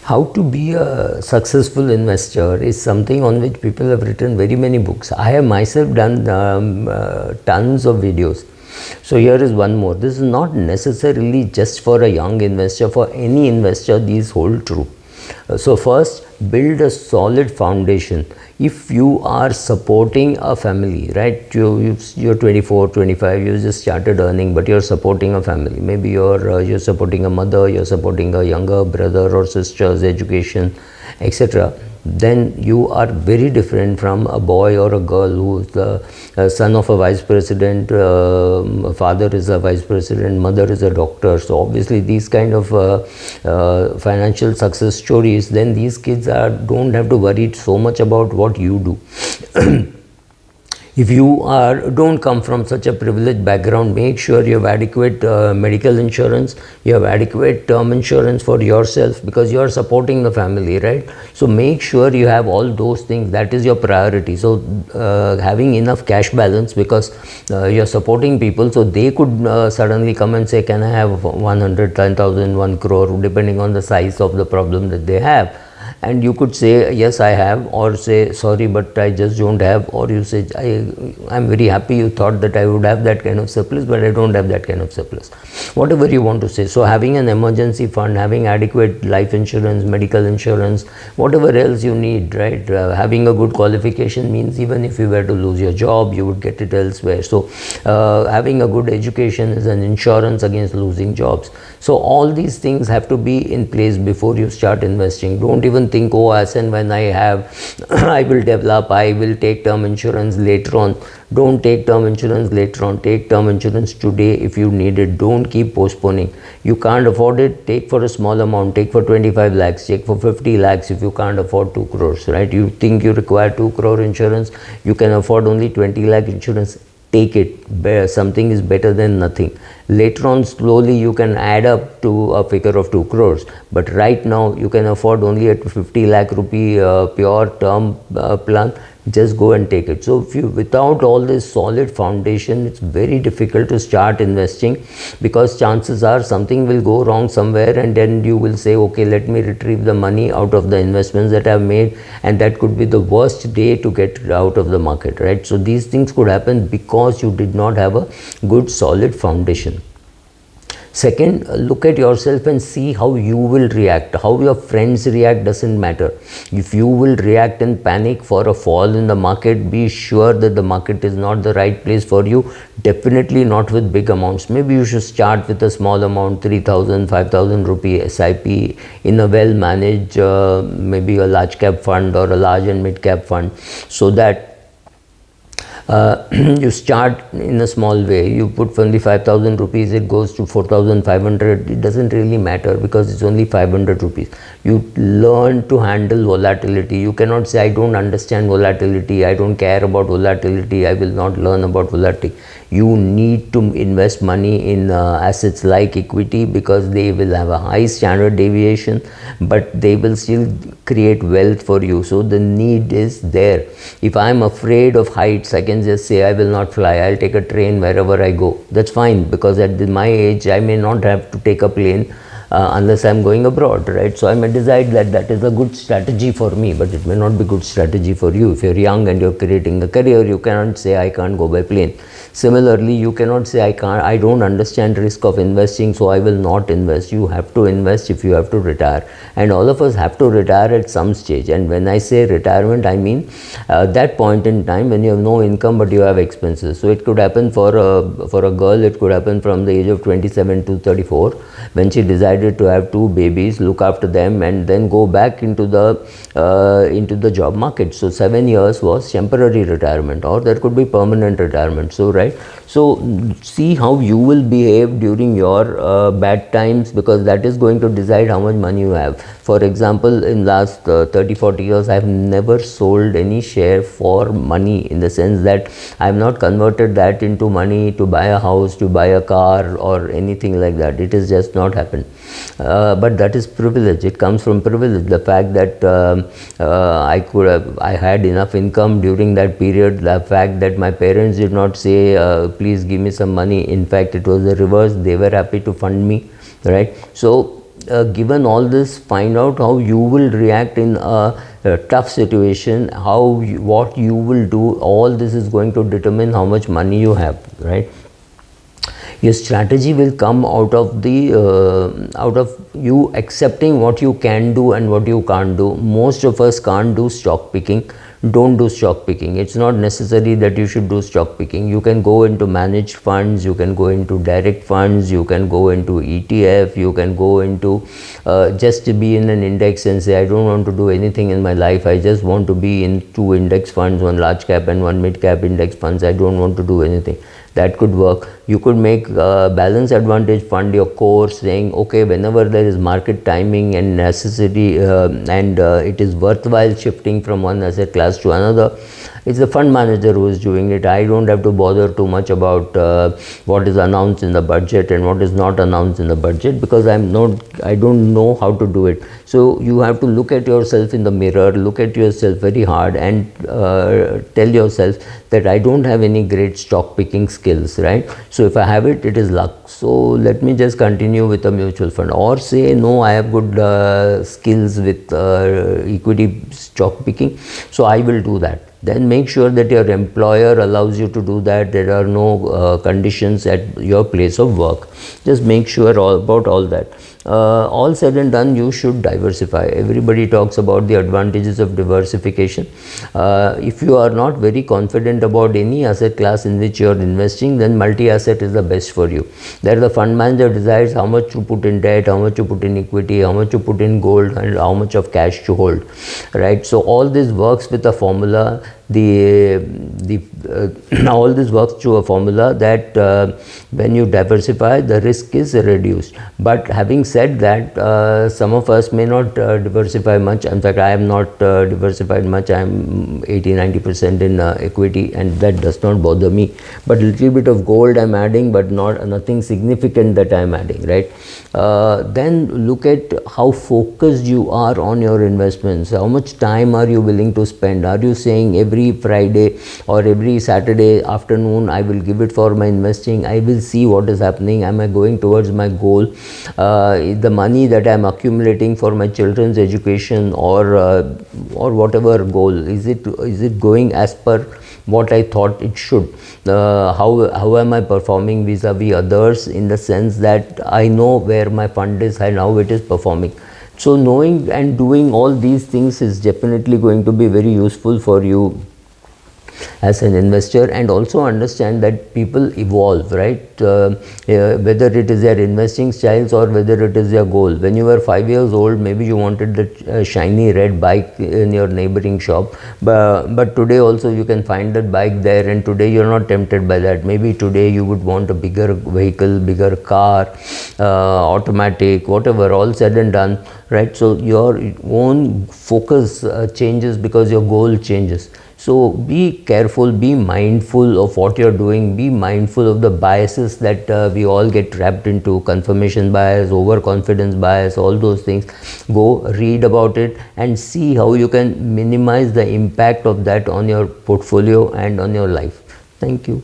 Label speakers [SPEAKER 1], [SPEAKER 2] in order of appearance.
[SPEAKER 1] How to be a successful investor is something on which people have written very many books. I have myself done tons of videos. So here is one more. This is not necessarily just for a young investor. For any investor, these hold true. So first, build a solid foundation. If you are supporting a family, right, you're 24, 25, you just started earning, but you're supporting a family. Maybe you're supporting a mother, you're supporting a younger brother or sister's education, etc. Then you are very different from a boy or a girl who is the son of a vice president, father is a vice president, mother is a doctor. So obviously these kind of financial success stories, then these kids don't have to worry so much about what you do. If you don't come from such a privileged background, make sure you have adequate medical insurance, you have adequate term insurance for yourself, because you are supporting the family, right? So make sure you have all those things. That is your priority. So having enough cash balance, because you're supporting people, so they could suddenly come and say, can I have 100, 10,000, 1 crore, depending on the size of the problem that they have. And you could say, yes, I have, or say, sorry, but I just don't have, or you say, I'm very happy you thought that I would have that kind of surplus, but I don't have that kind of surplus. Whatever you want to say. So having an emergency fund, having adequate life insurance, medical insurance, whatever else you need, right? Having a good qualification means even if you were to lose your job, you would get it elsewhere. So having a good education is an insurance against losing jobs. So all these things have to be in place before you start investing. Don't even think, oh, as and when I have, I will develop, I will take term insurance later on. Don't take term insurance later on. Take term insurance today if you need it. Don't keep postponing. You can't afford it, take for a small amount. Take for 25 lakhs, take for 50 lakhs if you can't afford 2 crores, right? You think you require 2 crore insurance, you can afford only 20 lakh insurance. Take it. Something is better than nothing. Later on, slowly you can add up to a figure of 2 crores. But right now, you can afford only a 50 lakh rupee pure term plan. Just go and take it. So if you, without all this solid foundation, it's very difficult to start investing, because chances are something will go wrong somewhere, and then you will say, okay, let me retrieve the money out of the investments that I've made, and that could be the worst day to get out of the market, right? So these things could happen because you did not have a good solid foundation. Second, look at yourself and see how you will react. How your friends react doesn't matter. If you will react in panic for a fall in the market, be sure that the market is not the right place for you. Definitely not with big amounts. Maybe you should start with a small amount, 3,000, 5,000 rupee SIP in a well-managed, maybe a large cap fund or a large and mid cap fund, so that you start in a small way. You put only 5,000 rupees, it goes to 4,500. It doesn't really matter, because it's only 500 rupees. You learn to handle volatility. You cannot say, I don't understand volatility, I don't care about volatility, I will not learn about volatility. You need to invest money in assets like equity, because they will have a high standard deviation, but they will still create wealth for you. So the need is there. If I'm afraid of heights, I can just say, I will not fly, I'll take a train wherever I go. That's fine, because at my age, I may not have to take a plane unless I'm going abroad, right? So I may decide that that is a good strategy for me, but it may not be good strategy for you. If you're young and you're creating a career, you cannot say, I can't go by plane. Similarly, you cannot say, I don't understand risk of investing, so I will not invest. You have to invest if you have to retire. And all of us have to retire at some stage. And when I say retirement, I mean that point in time when you have no income but you have expenses. So it could happen for a girl, it could happen from the age of 27 to 34, when she decided to have 2 babies, look after them, and then go back into the job market. So 7 years was temporary retirement, or there could be permanent retirement. So right, so see how you will behave during your bad times, because that is going to decide how much money you have. For example, in last 30-40 years, I have never sold any share for money, in the sense that I have not converted that into money to buy a house, to buy a car, or anything like that. It has just not happened. But that is privilege. It comes from privilege. The fact that I had enough income during that period, the fact that my parents did not say, please give me some money. In fact, it was the reverse. They were happy to fund me, right? So given all this, find out how you will react in a tough situation, what you will do. All this is going to determine how much money you have, right? Your strategy will come out of you accepting what you can do and what you can't do. Most of us can't do stock picking. Don't do stock picking. It's not necessary that you should do stock picking. You can go into managed funds, you can go into direct funds, you can go into ETF, you can go into just to be in an index and say, I don't want to do anything in my life, I just want to be in 2 index funds, 1 large cap and 1 mid cap index funds, I don't want to do anything. That could work. You could make balance advantage fund your core, saying, okay, whenever there is market timing and necessity it is worthwhile shifting from one asset class to another, it's the fund manager who is doing it. I don't have to bother too much about what is announced in the budget and what is not announced in the budget, because I don't know how to do it. So you have to look at yourself in the mirror, look at yourself very hard, and tell yourself that I don't have any great stock picking skills, right? So if I have it, it is luck. So let me just continue with a mutual fund, or say no, I have good skills with equity stock picking, so I will do that. Then make sure that your employer allows you to do that. There are no conditions at your place of work. Just make sure about all that. All said and done, you should diversify. Everybody talks about the advantages of diversification. If you are not very confident about any asset class in which you are investing, then multi-asset is the best for you. There the fund manager decides how much to put in debt, how much to put in equity, how much to put in gold, and how much of cash to hold, right? So all this works with a formula. All this works through a formula that when you diversify, the risk is reduced. But having said that, some of us may not diversify much. In fact, I am not diversified much. I am 80-90% in equity, and that does not bother me. But a little bit of gold I am adding, but nothing significant that I am adding, right? Then look at how focused you are on your investments. How much time are you willing to spend? Are you saying every Friday or every Saturday afternoon I will give it for my investing? I will see what is happening. Am I going towards my goal? The money that I am accumulating for my children's education or whatever goal, is it going as per what I thought it should? How am I performing vis-a-vis others, in the sense that I know where my fund is and how it is performing. So knowing and doing all these things is definitely going to be very useful for you as an investor. And also understand that people evolve, right? Whether it is their investing styles or whether it is their goal. When you were 5 years old, maybe you wanted that shiny red bike in your neighboring shop, but today also you can find that bike there, and today you are not tempted by that. Maybe today you would want a bigger vehicle, bigger car, automatic, whatever. All said and done, right? So your own focus changes because your goal changes. So be careful, be mindful of what you're doing, be mindful of the biases that we all get trapped into: confirmation bias, overconfidence bias, all those things. Go read about it and see how you can minimize the impact of that on your portfolio and on your life. Thank you.